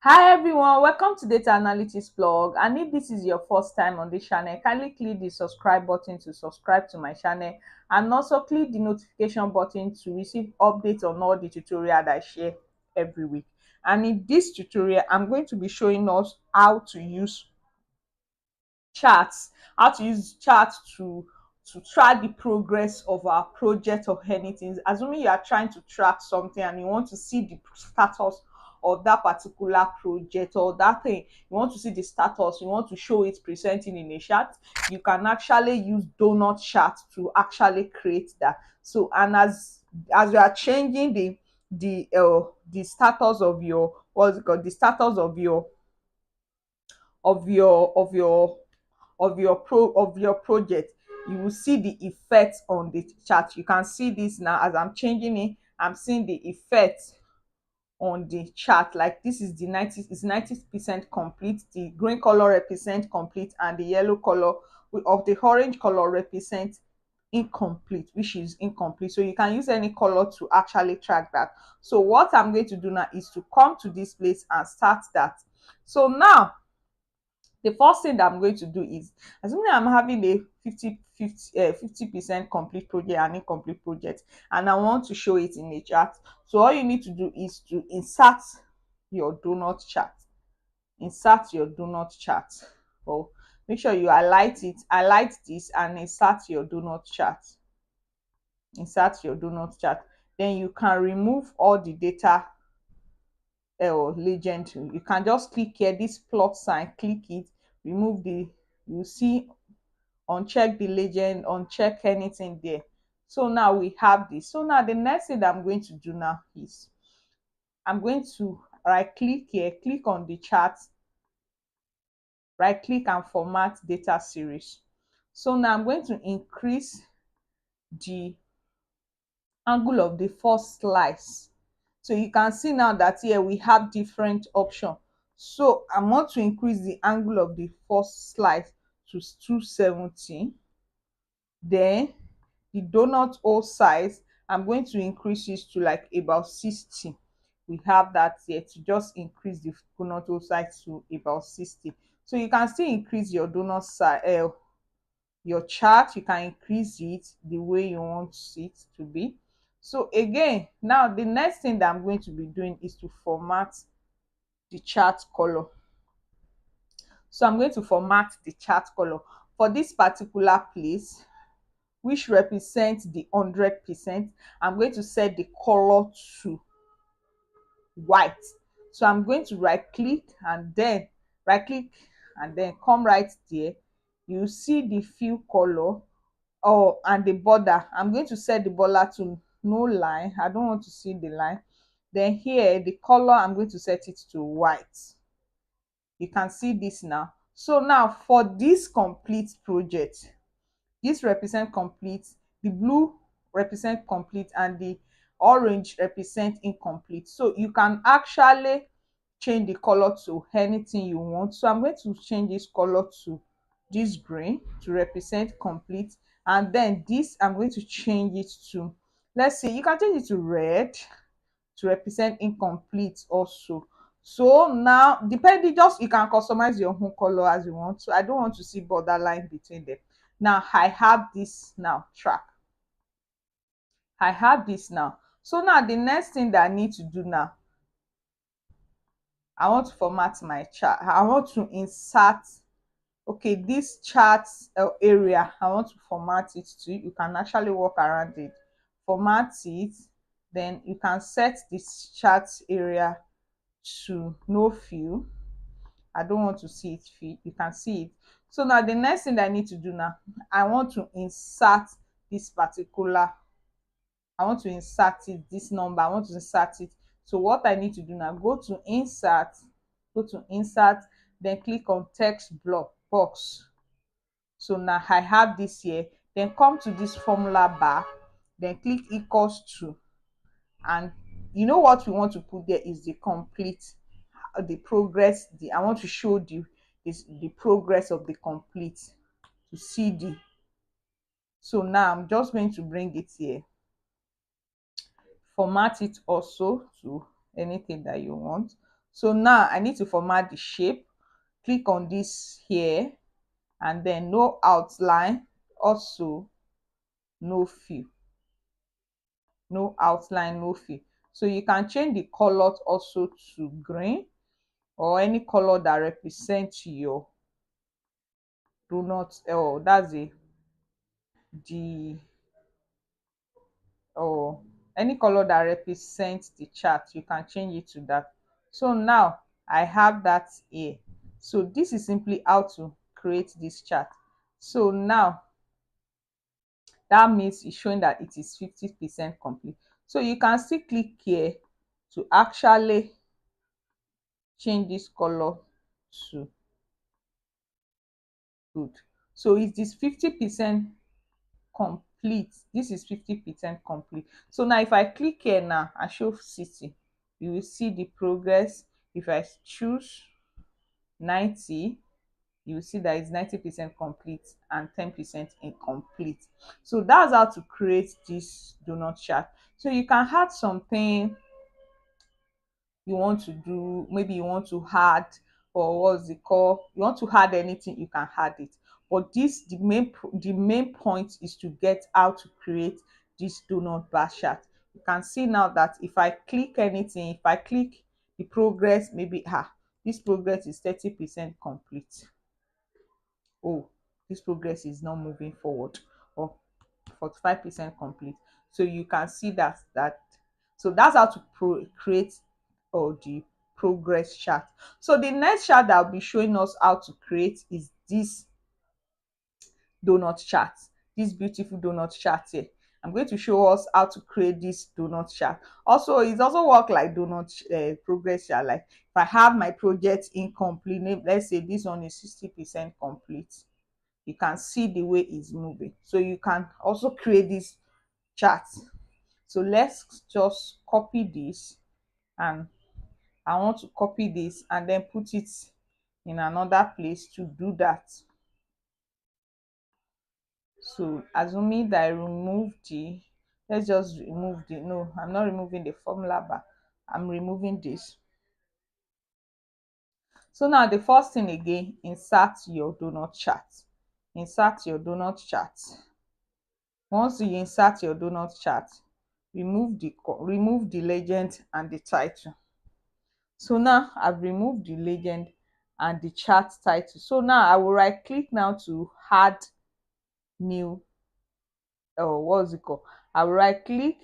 Hi everyone, welcome to Data Analytics blog. And if this is your first time on this channel, kindly click the subscribe button to subscribe to my channel, and also click the notification button to receive updates on all the tutorials that I share every week. And in this tutorial, I'm going to be showing us how to use charts, how to track the progress of our project or anything. Assuming you are trying to track something and you want to see the status of that particular project or that thing, you want to see the status, you want to show it presenting in a chart, you can actually use Doughnut Charts to actually create that. So, and as you are changing the status of your, what's it called, the status of your of your project, you will see the effect on the chart. You can see this now. As I'm changing it, I'm seeing the effect on the chart. Like this is the 90% complete, the green color represent complete, and the yellow color of the orange color represent incomplete, which is incomplete. So you can use any color to actually track that. So what I'm going to do now is to come to this place and start that. So now the first thing that I'm going to do is, assuming I'm having a 50% complete project and incomplete project, and I want to show it in a chart. So all you need to do is to insert your Doughnut chart. Insert your Doughnut chart. Or make sure you highlight it, highlight this, and insert your Doughnut chart. Insert your Doughnut chart. Then you can remove all the data or legend. You can just click here, this plot sign, click it, remove the, you see, uncheck the legend, uncheck anything there. So now we have this. So now the next thing that I'm going to do now is I'm going to right click here, click on the chart, right click and format data series. So now I'm going to increase the angle of the first slice. So you can see now that here we have different options. So I want to increase the angle of the first slice to 270. Then the donut hole size, I'm going to increase it to like about 60. We have that here to just increase the donut hole size to about 60. So you can still increase your donut size, your chart. You can increase it the way you want it to be. So again, now the next thing that I'm going to be doing is to format the chart color. So I'm going to format the chart color for this particular place, which represents the 100%. I'm going to set the color to white. So I'm going to right click and then come right there. You see the fill color, and the border. I'm going to set the border to no line. I don't want to see the line. Then here the color, I'm going to set it to white. You can see this now. So now for this complete project, this represent complete, the blue represent complete, and the orange represent incomplete. So you can actually change the color to anything you want. So I'm going to change this color to this green to represent complete, and then this I'm going to change it to, let's say you can change it to red to represent incomplete also. So now depending, just you can customize your own color as you want. So I don't want to see borderline between them. Now I have this now track. I have this now. So now the next thing that I need to do now, I want to format my chart. I want to insert, okay, this chart area, I want to format it to, you can actually work around it, format it. Then you can set this chart area to no fill. I don't want to see it fill, you can see it. So now the next thing that I need to do now, I want to insert this particular, I want to insert it, this number, I want to insert it. So what I need to do now, go to insert, then click on text block box. So now I have this here. Then come to this formula bar, then click equals to, and you know what we want to put there is the complete, the progress. I want to show the progress of the complete to see the. So now I'm just going to bring it here, format it also to anything that you want. So now I need to format the shape. Click on this here, and then no outline, also no fill. No outline, no fill. So you can change the color also to green, or any color that represents your donut. Oh, that's the or any color that represents the chart, you can change it to that. So now I have that here. So this is simply how to create this chart. So now that means it's showing that it is 50% complete. So you can still click here to actually change this color to good. So it is 50% complete. This is 50% complete. So now if I click here now and show city, you will see the progress. If I choose 90, you will see that it's 90% complete and 10% incomplete. So that's how to create this donut chart. So you can add something you want to do, maybe you want to add, or what's it called, you want to add anything, you can add it. But this, the main point is to get how to create this donut bar chart. You can see now that if I click anything, if I click the progress, maybe this progress is 30% complete. Oh, this progress is not moving forward, or 45% complete. So you can see that so that's how to create the progress chart. So the next chart that will be showing us how to create is this donut chart, this beautiful donut chart here. I'm going to show us how to create this donut chart. Also, it's also work like donut progress chart. Like if I have my project incomplete, let's say this one is 60% complete, you can see the way it's moving. So you can also create this chart. So let's just copy this, and I want to copy this and then put it in another place to do that. So assuming that I remove let's just remove no, I'm not removing the formula bar, I'm removing this. So now the first thing again, insert your donut chart. Insert your donut chart. Once you insert your donut chart, remove the legend and the title. So now I've removed the legend and the chart title. So now I will right click now to add new, what's it called, I will right click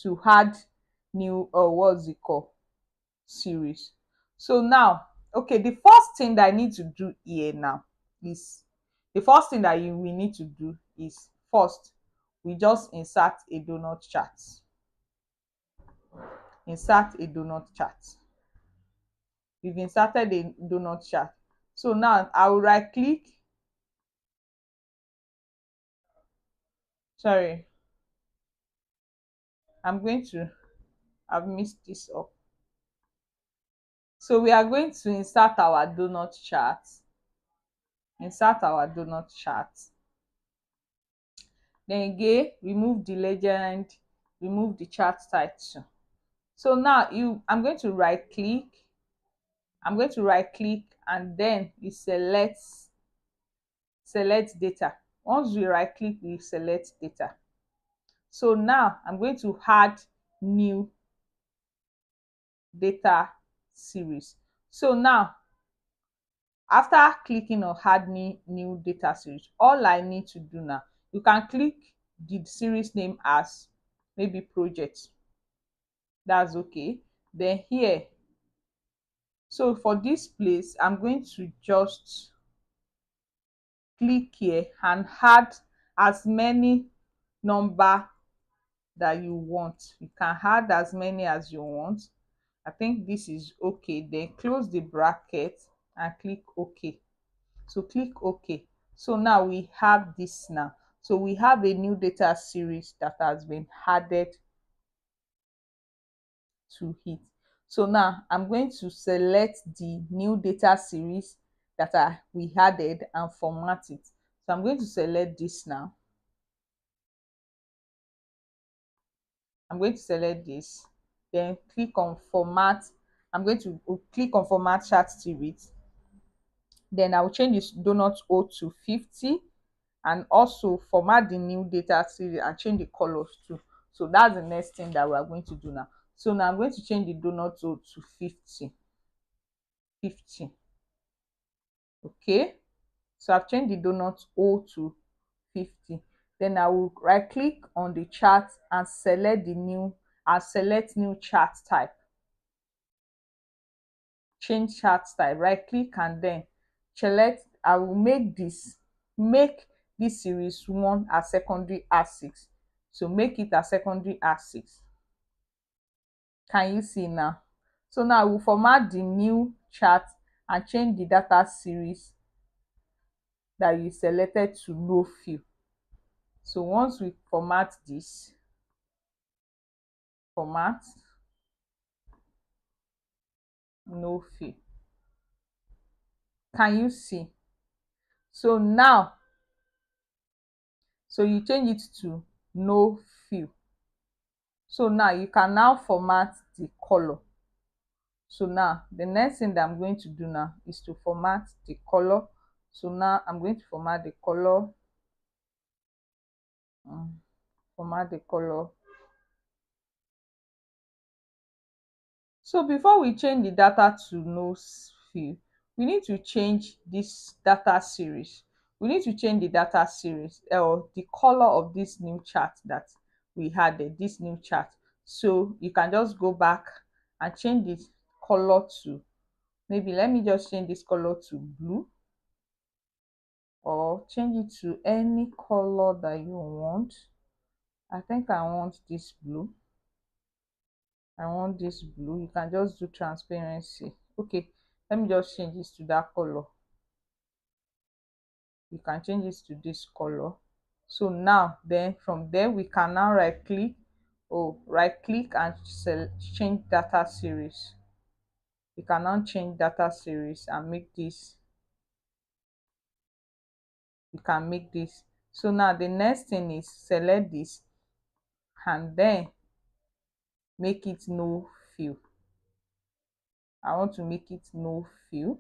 to add new, what's it called, series. So now, okay, the first thing that I need to do here now is, the first thing that we need to do is, first we just insert a donut chart. Insert a donut chart. We've inserted a donut chart. So now I will right click, sorry, I've missed this up. So we are going to insert our donut chart. Insert our donut chart. Then again, remove the legend, remove the chart title. So now I'm going to right click. I'm going to right click and then you select data. Once we right click, we select data. So now I'm going to add new data series. So now after clicking on add new data series, all I need to do now, you can click the series name as maybe project. That's okay. Then here, so for this place, I'm going to just click here and add as many number that you want. You can add as many as you want. I think this is okay. Then close the bracket and click OK. So click OK. So now we have this now. So we have a new data series that has been added to it. So now I'm going to select the new data series that we added and format it. So I'm going to select this now. I'm going to select this. then click on format. I'm going to click on format chart series. Then I will change this donut O to 50, and also format the new data series and change the colors too. So that's the next thing that we are going to do now. So now I'm going to change the donut O to 50. Okay, so I've changed the donut O to 50. Then I will right click on the chart and select new chart type. Change chart type, right click, and then select. I will make this series 1 as secondary R6. So make it as secondary R6. Can you see now? So now I will format the new chart and change the data series that you selected to no fill. So once we format this, format no fill. Can you see? So now, so you change it to no fill. So now you can now format the color. So now the next thing that I'm going to do now is to format the color. So now I'm going to format the color. Format the color. So before we change the data to no fill, we need to change this data series. We need to change the data series or the color of this new chart that we had there, this new chart. So you can just go back and change this color to, maybe let me just change this color to blue, or change it to any color that you want. I think I want this blue. You can just do transparency. Okay, let me just change this to that color. You can change this to this color. So now then from there we can now right click and change data series. You can now change data series and make this. You can make this. So now the next thing is select this and then make it no fill. I want to make it no fill.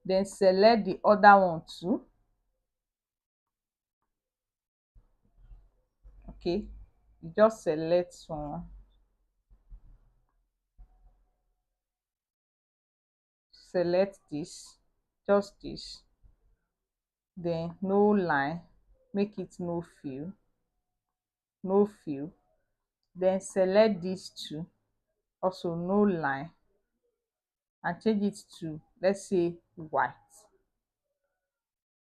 Then select the other one too. Okay, you just select one, select this, just this, then no line, make it no fill, no fill. Then select these two, also no line, and change it to, let's say, white.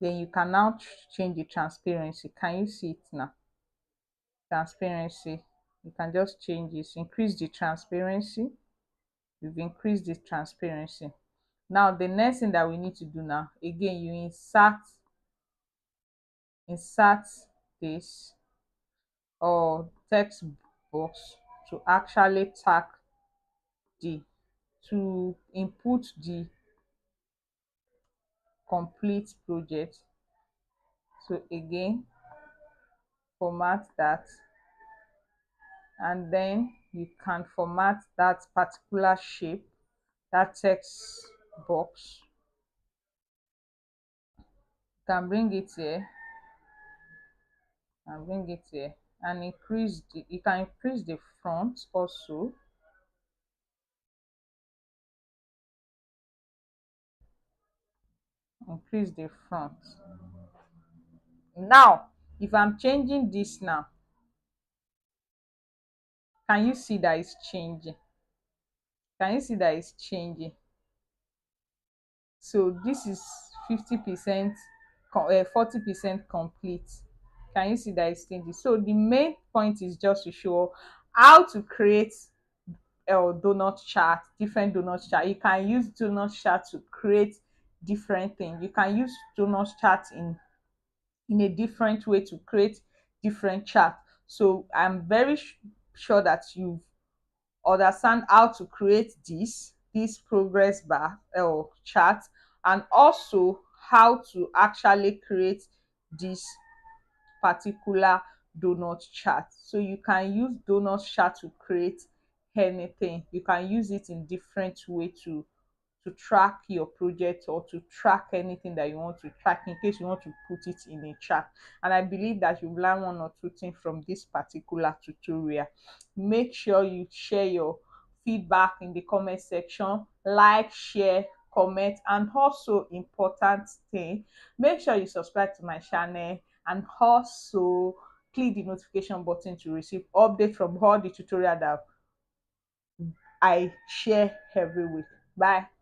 Then you can now change the transparency. Can you see it now? Transparency, you can just change this, increase the transparency. You've increased the transparency. Now the next thing that we need to do now, again, you insert this or text box to actually tag the, to input the complete project. So again, format that, and then you can format that particular shape, that text box. You can bring it here and bring it here and increase the, you can increase the front also. Increase the front. Now if I'm changing this now, can you see that it's changing? Can you see that it's changing? So this is 50%, 40% complete. Can you see that it's changing? So the main point is just to show how to create a donut chart, different donut chart. You can use donut chart to create different things. You can use donut chart in a different way to create different chart. So I'm very sure that you've understand how to create this progress bar or chart, and also how to actually create this particular donut chart. So you can use donut chart to create anything. You can use it in different way to track your project or to track anything that you want to track in case you want to put it in a chart. And I believe that you've learned one or two things from this particular tutorial. Make sure you share your feedback in the comment section, like, share, comment, and also important thing, make sure you subscribe to my channel and also click the notification button to receive updates from all the tutorial that I share every week. Bye.